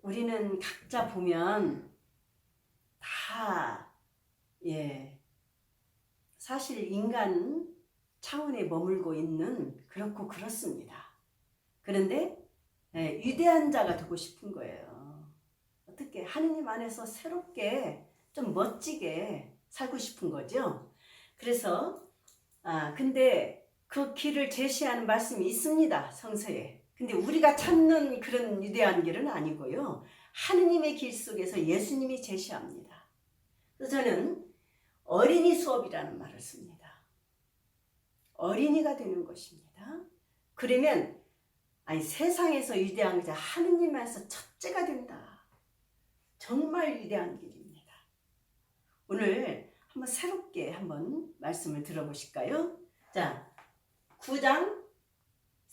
우리는 각자 보면 다, 사실 인간 차원에 머물고 있는 그렇고 그렇습니다. 그런데 위대한 자가 되고 싶은 거예요. 어떻게 하느님 안에서 새롭게 좀 멋지게 살고 싶은 거죠. 그래서 근데 그 길을 제시하는 말씀이 있습니다. 성서에. 근데 우리가 찾는 그런 위대한 길은 아니고요. 하느님의 길 속에서 예수님이 제시합니다. 그래서 저는 어린이 수업이라는 말을 씁니다. 어린이가 되는 것입니다. 그러면 세상에서 위대한 자 하느님 안에서 첫째가 된다. 정말 위대한 길입니다. 오늘 한번 새롭게 한번 말씀을 들어보실까요? 자, 9장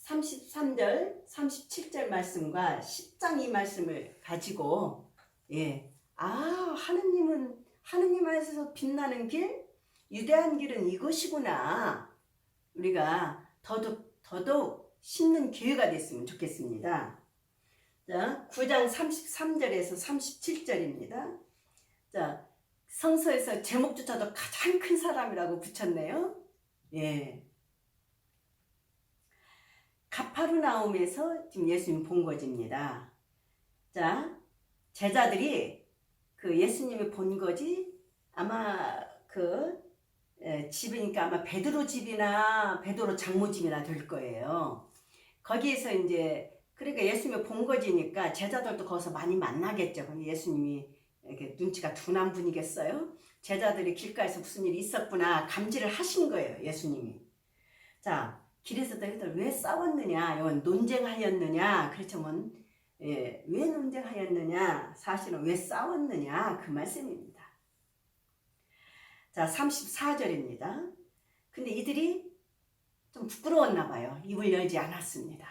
33절, 37절 말씀과 10장 이 말씀을 가지고 하느님은 하느님 안에서 빛나는 길, 위대한 길은 이것이구나. 우리가 더더욱 심는 기회가 됐으면 좋겠습니다. 자, 9장 33절에서 37절입니다. 자, 성서에서 제목조차도 가장 큰 사람이라고 붙였네요. 가파르나움에서 지금 예수님 본거지입니다. 자, 제자들이 그 예수님이 본거지 아마 집이니까 아마 베드로 집이나 베드로 장모 집이나 될 거예요. 거기에서 이제 그러니까 예수님이 본거지니까 제자들도 거기서 많이 만나겠죠. 예수님이 이렇게 눈치가 둔한 분이겠어요? 제자들이 길가에서 무슨 일이 있었구나 감지를 하신 거예요. 예수님이. 자, 길에서 너희들 왜 싸웠느냐, 이건 논쟁하였느냐, 그렇지만 왜 논쟁하였느냐, 사실은 왜 싸웠느냐 그 말씀입니다. 자, 34절입니다. 근데 이들이 좀 부끄러웠나 봐요. 입을 열지 않았습니다.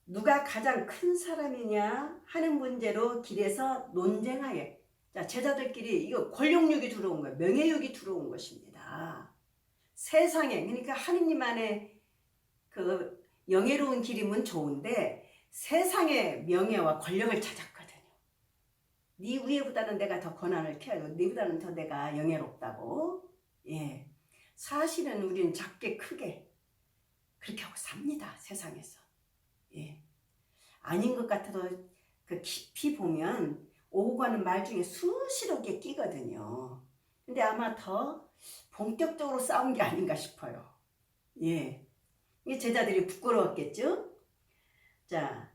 누가 가장 큰 사람이냐 하는 문제로 길에서 논쟁하여. 자, 제자들끼리 이거 권력욕이 들어온 거예요. 명예욕이 들어온 것입니다. 세상에, 그러니까 하느님 안에 그 영예로운 길이면 좋은데 세상의 명예와 권력을 찾았거든요. 네 위에보다는 내가 더 권한을 켜고 네보다는 더 내가 영예롭다고. 사실은 우리는 작게 크게 그렇게 하고 삽니다. 세상에서. 아닌 것 같아도 그 깊이 보면 오고 가는 말 중에 수시로 게 끼거든요. 근데 아마 더 본격적으로 싸운 게 아닌가 싶어요. 이 제자들이 부끄러웠겠죠? 자,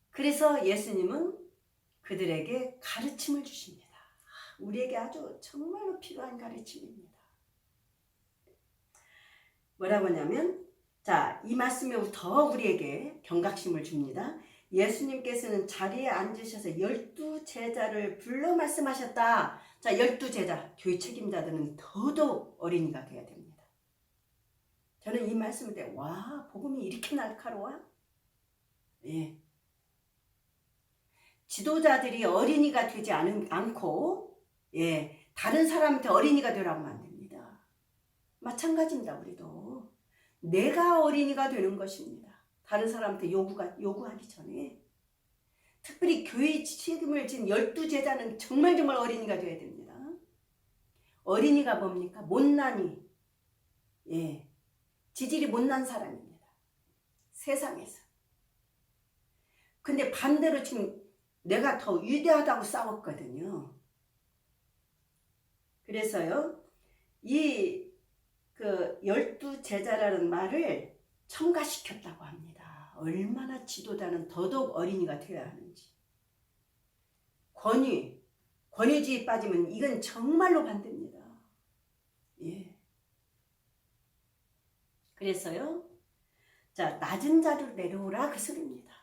그래서 예수님은 그들에게 가르침을 주십니다. 우리에게 아주 정말로 필요한 가르침입니다. 뭐라고 하냐면, 자, 이 말씀에 더 우리에게 경각심을 줍니다. 예수님께서는 자리에 앉으셔서 12제자를 불러 말씀하셨다. 자, 12제자, 교회 책임자들은 더더욱 어린이가 되어야 됩니다. 저는 이 말씀을 때, 와, 복음이 이렇게 날카로워? 지도자들이 어린이가 되지 않고, 다른 사람한테 어린이가 되라고 하면 안 됩니다. 마찬가지입니다, 우리도. 내가 어린이가 되는 것입니다. 다른 사람한테 요구하기 전에. 특별히 교회의 책임을 진 12제자는 정말 어린이가 되어야 됩니다. 어린이가 뭡니까? 못난이. 지질이 못난 사람입니다. 세상에서. 근데 반대로 지금 내가 더 위대하다고 싸웠거든요. 그래서요, 이 12제자라는 말을 첨가시켰다고 합니다. 얼마나 지도자는 더더욱 어린이가 되어야 하는지. 권위주의에 빠지면 이건 정말로 반대입니다. 그래서요, 자, 낮은 자리로 내려오라 그 소리입니다.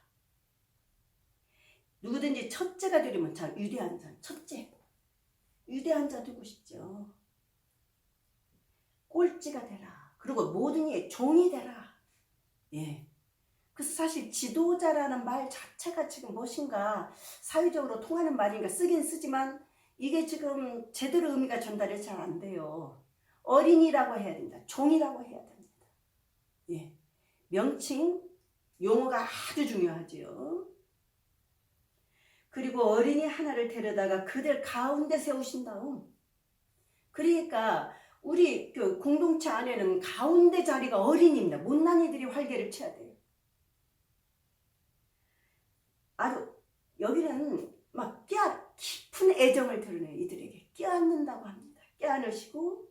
누구든지 첫째가 되려면 자, 위대한 자, 첫째. 위대한 자 되고 싶죠. 꼴찌가 되라. 그리고 모든 이의 종이 되라. 그래서 사실 지도자라는 말 자체가 지금 무엇인가 사회적으로 통하는 말인가 쓰긴 쓰지만 이게 지금 제대로 의미가 전달이 잘 안 돼요. 어린이라고 해야 된다. 종이라고 해야 됩니다. 명칭, 용어가 아주 중요하죠. 그리고 어린이 하나를 데려다가 그들 가운데 세우신 다음, 그러니까 우리 그 공동체 안에는 가운데 자리가 어린이입니다. 못난이들이 활개를 쳐야 돼요. 아주 여기는 막 깊은 애정을 드러내요. 이들에게 껴안는다고 합니다. 껴안으시고,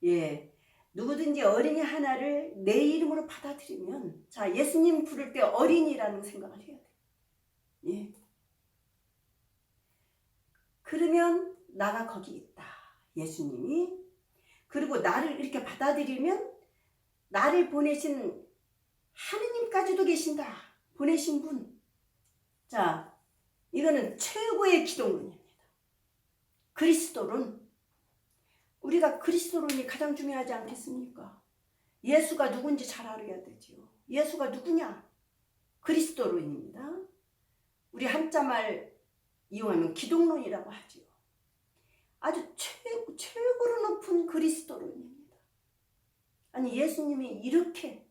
예, 누구든지 어린이 하나를 내 이름으로 받아들이면, 자, 예수님 부를 때 어린이라는 생각을 해야 돼요. 예. 그러면 나가 거기 있다. 예수님이. 그리고 나를 이렇게 받아들이면 나를 보내신 하느님까지도 계신다. 보내신 분. 자, 이거는 최고의 기독론입니다. 그리스도론. 우리가 그리스도론이 가장 중요하지 않겠습니까? 예수가 누군지 잘 알아야 되죠. 예수가 누구냐? 그리스도론입니다. 우리 한자말 이용하면 기독론이라고 하죠. 아주 최고로 높은 그리스도론입니다. 아니 예수님이 이렇게,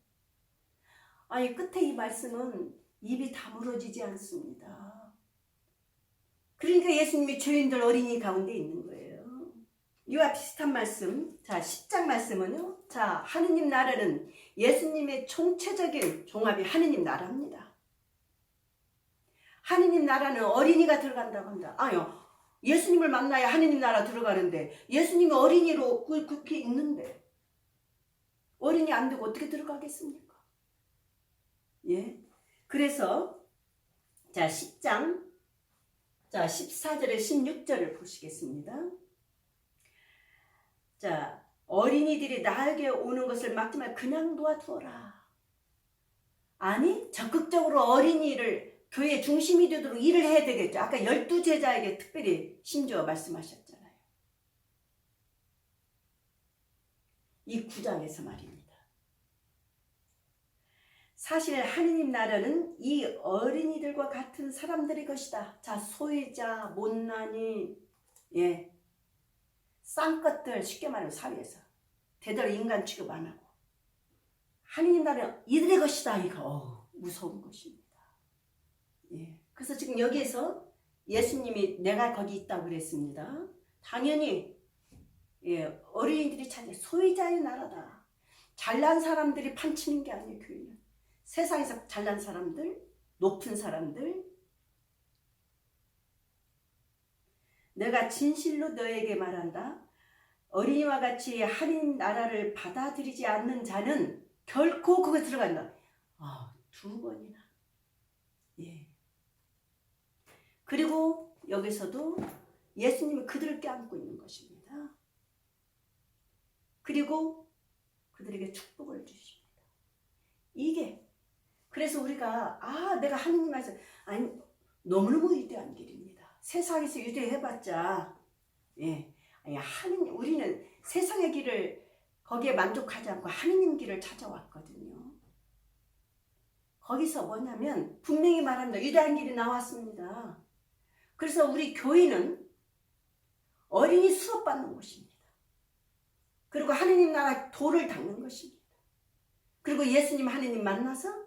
아니 끝에 이 말씀은 입이 다물어지지 않습니다. 그러니까 예수님이 죄인들 어린이 가운데 있는 거예요. 이와 비슷한 말씀, 자 10장 말씀은요, 자 하느님 나라는 예수님의 총체적인 종합이 하느님 나라입니다. 하느님 나라는 어린이가 들어간다고 합니다. 아유, 예수님을 만나야 하느님 나라 들어가는데 예수님이 어린이로 그렇게 있는데 어린이 안 되고 어떻게 들어가겠습니까? 예. 그래서 자 10장 자 14절에 16절을 보시겠습니다. 자, 어린이들이 나에게 오는 것을 막지 말 그냥 놓아두어라. 아니 적극적으로 어린이를 교회 중심이 되도록 일을 해야 되겠죠. 아까 12제자에게 특별히 심지어 말씀하셨잖아요. 이 9장에서 말입니다. 사실 하느님 나라는 이 어린이들과 같은 사람들의 것이다. 자, 소외자, 못난이, 예, 쌍것들, 쉽게 말하면 사회에서 제대로 인간 취급 안 하고 하느님 나라는 이들의 것이다. 이거 무서운 것입니다. 예. 그래서 지금 여기에서 예수님이 내가 거기 있다고 그랬습니다. 당연히 예, 어린이들이 찾는 소유자의 나라다. 잘난 사람들이 판치는 게 아니에요. 교회는 세상에서 잘난 사람들, 높은 사람들, 내가 진실로 너에게 말한다. 어린이와 같이 하나님 나라를 받아들이지 않는 자는 결코 거기에 들어간다. 아, 2번이나. 예. 그리고 여기서도 예수님이 그들을 껴안고 있는 것입니다. 그리고 그들에게 축복을 주십니다. 이게 그래서 우리가 내가 하느님 안에서 아니 너무너무 위대한 길입니다. 세상에서 유대해봤자 예, 아니 하느님 우리는 세상의 길을 거기에 만족하지 않고 하느님 길을 찾아왔거든요. 거기서 뭐냐면 분명히 말합니다. 위대한 길이 나왔습니다. 그래서 우리 교회는 어린이 수업받는 곳입니다. 그리고 하느님 나라 도를 닦는 것입니다. 그리고 예수님 하느님 만나서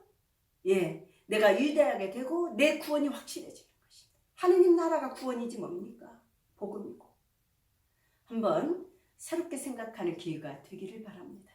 예, 내가 위대하게 되고 내 구원이 확실해지는 것입니다. 하느님 나라가 구원이지 뭡니까? 복음이고. 한번 새롭게 생각하는 기회가 되기를 바랍니다.